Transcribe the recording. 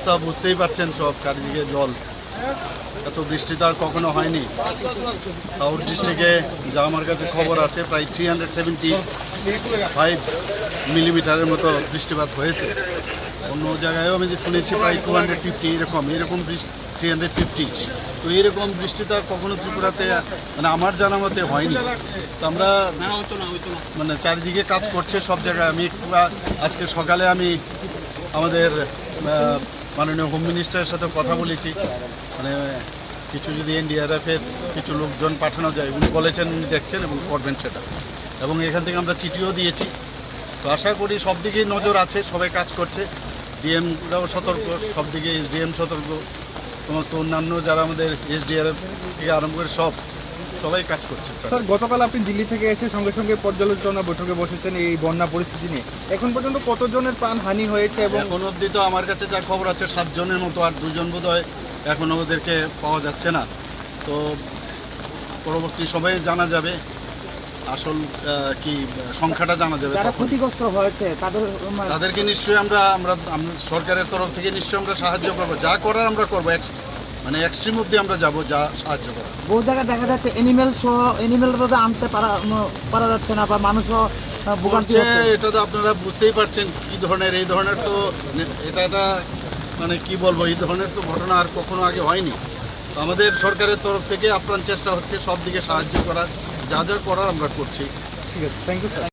অবস্থা বুঝতেই পারছেন, সব চারিদিকে জল। এত বৃষ্টি তো আর কখনো হয়নি। সাউথ ডিস্ট্রিক্টে যা আমার কাছে খবর আছে প্রায় 375 মিলিমিটারের মতো বৃষ্টিপাত হয়েছে। অন্য জায়গায়ও আমি যে শুনেছি প্রায় 250 এরকম 350। তো এরকম বৃষ্টি তো আর কখনো ত্রিপুরাতে মানে আমার জানা মতে হয়নি। তো আমরা মানে চারিদিকে কাজ করছে সব জায়গায়। আমি আজকে সকালে আমি আমাদের মাননীয় হোম মিনিস্টারের সাথে কথা বলেছি, মানে কিছু যদি এনডিআরএফের কিছু লোকজন পাঠানো যায়, উনি বলেছেন উনি দেখছেন এবং করবেন সেটা, এবং এখান থেকে আমরা চিঠিও দিয়েছি। তো আশা করি সব দিকেই নজর আছে, সবাই কাজ করছে। ডিএমরাও সতর্ক, সব দিকে এসডিএম সতর্ক, সমস্ত অন্যান্য যারা আমাদের এসডিআরএফ থেকে আরম্ভ করে সবাই কাজ করছে। স্যার, গতকাল আপনি দিল্লি থেকে এসে সঙ্গে সঙ্গে পর্যালোচনা বৈঠকে বসেছেন এই বন্যা পরিস্থিতি নিয়ে। এখন পর্যন্ত কতজনের প্রাণ হানি হয়েছে? এবং এখন অবধি তো আমার কাছে যা খবর আছে 7 জনের মতো, আর 2 জন বোধহয় এখনও ওদেরকে পাওয়া যাচ্ছে না। তো পরবর্তী সময়ে জানা যাবে আসল কি সংখ্যাটা জানা যাবে। যারা ক্ষতিগ্রস্ত হয়েছে তাদেরকে নিশ্চয়ই আমরা সরকারের তরফ থেকে নিশ্চয়ই আমরা সাহায্য করবো, যা করার আমরা করবো। মানে এক্সট্রিম অবধি আমরা যাবো, যা সাহায্য করবো। বহু জায়গায় দেখা যাচ্ছে এনিমেল আনতে পারা যাচ্ছে না, বা মানুষও ভোগান্তি হচ্ছে। এটা তো আপনারা বুঝতেই পারছেন কি ধরনের, এই ধরনের তো এটা মানে কি বলবো, এই ধরনের তো ঘটনা আর কখনো আগে হয়নি। তো আমাদের সরকারের তরফ থেকে আপ্রাণ চেষ্টা হচ্ছে সব দিকে সাহায্য করার, যা যা করার আমরা করছি। ঠিক আছে, থ্যাংক ইউ স্যার।